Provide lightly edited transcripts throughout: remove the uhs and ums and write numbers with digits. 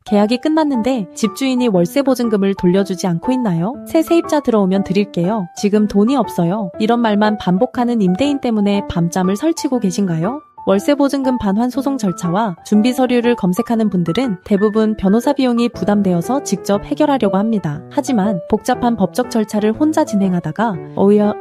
계약이 끝났는데 집주인이 월세 보증금을 돌려주지 않고 있나요? 새 세입자 들어오면 드릴게요. 지금 돈이 없어요. 이런 말만 반복하는 임대인 때문에 밤잠을 설치고 계신가요? 월세 보증금 반환 소송 절차와 준비 서류를 검색하는 분들은 대부분 변호사 비용이 부담되어서 직접 해결하려고 합니다. 하지만 복잡한 법적 절차를 혼자 진행하다가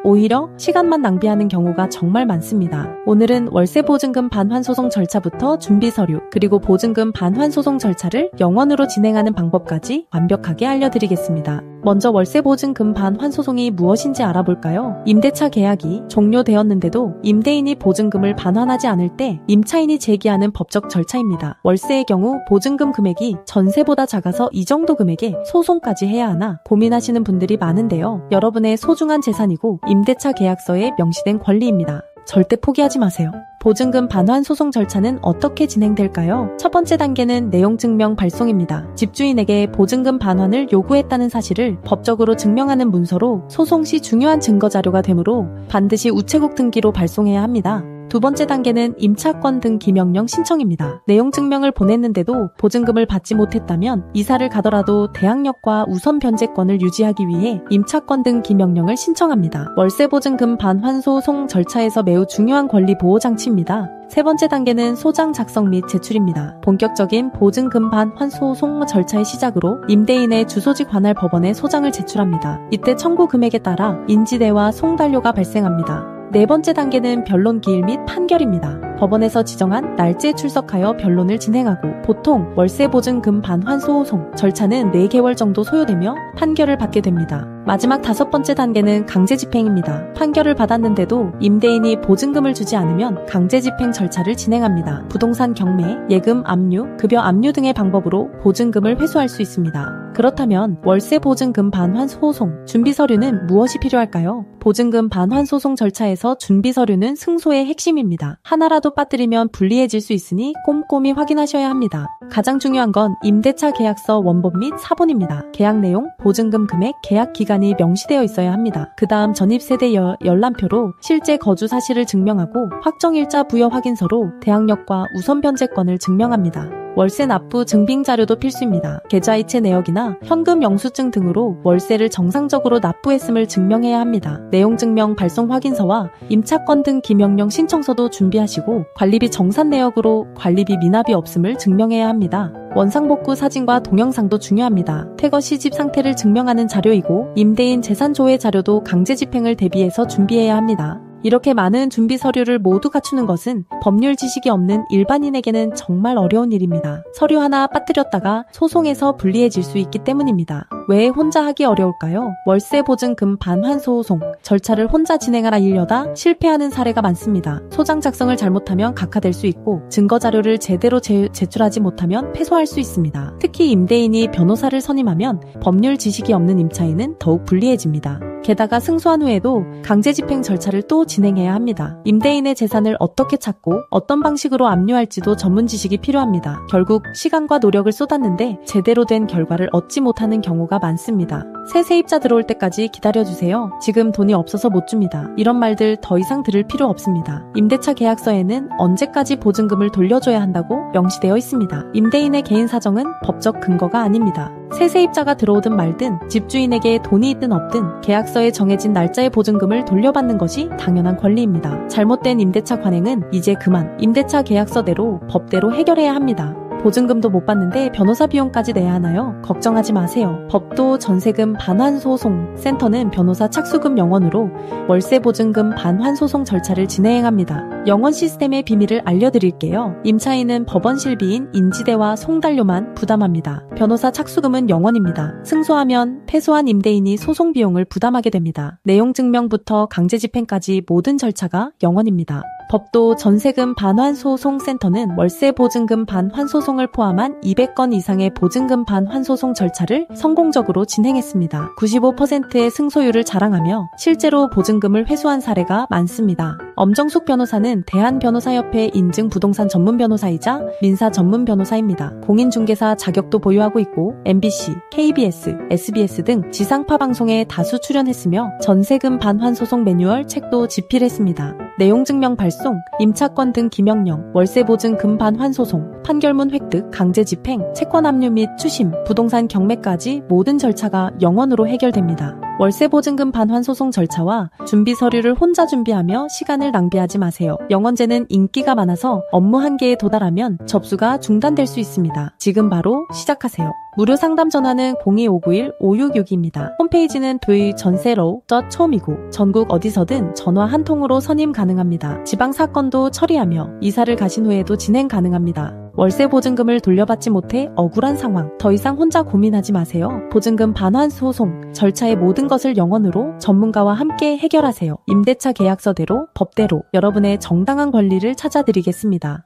오히려 시간만 낭비하는 경우가 정말 많습니다. 오늘은 월세 보증금 반환 소송 절차부터 준비 서류 그리고 보증금 반환 소송 절차를 영원으로 진행하는 방법까지 완벽하게 알려드리겠습니다. 먼저 월세 보증금 반환 소송이 무엇인지 알아볼까요? 임대차 계약이 종료되었는데도 임대인이 보증금을 반환하지 않을 때 임차인이 제기하는 법적 절차입니다. 월세의 경우 보증금 금액이 전세보다 작아서 이 정도 금액에 소송까지 해야 하나 고민하시는 분들이 많은데요. 여러분의 소중한 재산이고 임대차 계약서에 명시된 권리입니다. 절대 포기하지 마세요. 보증금 반환 소송 절차는 어떻게 진행될까요? 첫 번째 단계는 내용 증명 발송입니다. 집주인에게 보증금 반환을 요구했다는 사실을 법적으로 증명하는 문서로 소송 시 중요한 증거 자료가 되므로 반드시 우체국 등기로 발송해야 합니다. 두 번째 단계는 임차권 등기 명령 신청입니다. 내용 증명을 보냈는데도 보증금을 받지 못했다면 이사를 가더라도 대항력과 우선 변제권을 유지하기 위해 임차권 등기 명령을 신청합니다. 월세 보증금 반환 소송 절차에서 매우 중요한 권리 보호 장치입니다. 세 번째 단계는 소장 작성 및 제출입니다. 본격적인 보증금 반환 소송 절차의 시작으로 임대인의 주소지 관할 법원에 소장을 제출합니다. 이때 청구 금액에 따라 인지대와 송달료가 발생합니다. 네 번째 단계는 변론 기일 및 판결입니다. 법원에서 지정한 날짜에 출석하여 변론을 진행하고 보통 월세 보증금 반환 소송 절차는 4개월 정도 소요되며 판결을 받게 됩니다. 마지막 5번째 단계는 강제집행입니다. 판결을 받았는데도 임대인이 보증금을 주지 않으면 강제집행 절차를 진행합니다. 부동산 경매, 예금 압류, 급여 압류 등의 방법으로 보증금을 회수할 수 있습니다. 그렇다면 월세 보증금 반환 소송 준비 서류는 무엇이 필요할까요? 보증금 반환 소송 절차에서 준비 서류는 승소의 핵심입니다. 하나라도 빠뜨리면 불리해질 수 있으니 꼼꼼히 확인하셔야 합니다. 가장 중요한 건 임대차 계약서 원본 및 사본입니다. 계약 내용, 보증금 금액, 계약 기간이 명시되어 있어야 합니다. 그 다음 전입세대 열람표로 실제 거주 사실을 증명하고 확정일자 부여 확인서로 대항력과 우선 변제권을 증명합니다. 월세 납부 증빙 자료도 필수입니다. 계좌이체 내역이나 현금 영수증 등으로 월세를 정상적으로 납부했음을 증명해야 합니다. 내용 증명 발송 확인서와 임차권 등 기명령 신청서도 준비하시고 관리비 정산 내역으로 관리비 미납이 없음을 증명해야 합니다. 원상복구 사진과 동영상도 중요합니다. 퇴거 시집 상태를 증명하는 자료이고 임대인 재산 조회 자료도 강제집행을 대비해서 준비해야 합니다. 이렇게 많은 준비 서류를 모두 갖추는 것은 법률 지식이 없는 일반인에게는 정말 어려운 일입니다. 서류 하나 빠뜨렸다가 소송에서 불리해질 수 있기 때문입니다. 왜 혼자 하기 어려울까요? 월세 보증금 반환 소송 절차를 혼자 진행하려다 실패하는 사례가 많습니다. 소장 작성을 잘못하면 각하될 수 있고 증거 자료를 제대로 제출하지 못하면 패소할 수 있습니다. 특히 임대인이 변호사를 선임하면 법률 지식이 없는 임차인은 더욱 불리해집니다. 게다가 승소한 후에도 강제집행 절차를 또 진행해야 합니다. 임대인의 재산을 어떻게 찾고 어떤 방식으로 압류할지도 전문 지식이 필요합니다. 결국 시간과 노력을 쏟았는데 제대로 된 결과를 얻지 못하는 경우가 많습니다. 새 세입자 들어올 때까지 기다려주세요. 지금 돈이 없어서 못 줍니다. 이런 말들 더 이상 들을 필요 없습니다. 임대차 계약서에는 언제까지 보증금을 돌려줘야 한다고 명시되어 있습니다. 임대인의 개인 사정은 법적 근거가 아닙니다. 새 세입자가 들어오든 말든 집주인에게 돈이 있든 없든 계약서에 정해진 날짜의 보증금을 돌려받는 것이 당연한 권리입니다. 잘못된 임대차 관행은 이제 그만 임대차 계약서대로 법대로 해결해야 합니다. 보증금도 못 받는데 변호사 비용까지 내야 하나요? 걱정하지 마세요. 법도 전세금 반환소송 센터는 변호사 착수금 영원으로 월세 보증금 반환소송 절차를 진행합니다. 영원 시스템의 비밀을 알려드릴게요. 임차인은 법원 실비인 인지대와 송달료만 부담합니다. 변호사 착수금은 영원입니다. 승소하면 패소한 임대인이 소송 비용을 부담하게 됩니다. 내용 증명부터 강제집행까지 모든 절차가 영원입니다. 법도 전세금 반환소송센터는 월세 보증금 반환소송을 포함한 200건 이상의 보증금 반환소송 절차를 성공적으로 진행했습니다. 95%의 승소율을 자랑하며 실제로 보증금을 회수한 사례가 많습니다. 엄정숙 변호사는 대한변호사협회 인증 부동산 전문 변호사이자 민사 전문 변호사입니다. 공인중개사 자격도 보유하고 있고 MBC, KBS, SBS 등 지상파 방송에 다수 출연했으며 전세금 반환소송 매뉴얼 책도 집필했습니다. 내용증명 발송, 임차권 등 기명령, 월세보증금 반환 소송, 판결문 획득, 강제집행, 채권 압류 및 추심, 부동산 경매까지 모든 절차가 영원으로 해결됩니다. 월세보증금 반환 소송 절차와 준비 서류를 혼자 준비하며 시간을 낭비하지 마세요. 영원제는 인기가 많아서 업무 한계에 도달하면 접수가 중단될 수 있습니다. 지금 바로 시작하세요. 무료 상담 전화는 0259-5662입니다. 홈페이지는 도의전세로우.com이고 전국 어디서든 전화 한 통으로 선임 가능합니다. 지방 사건도 처리하며 이사를 가신 후에도 진행 가능합니다. 월세 보증금을 돌려받지 못해 억울한 상황, 더 이상 혼자 고민하지 마세요. 보증금 반환 소송, 절차의 모든 것을 영원으로 전문가와 함께 해결하세요. 임대차 계약서대로, 법대로 여러분의 정당한 권리를 찾아드리겠습니다.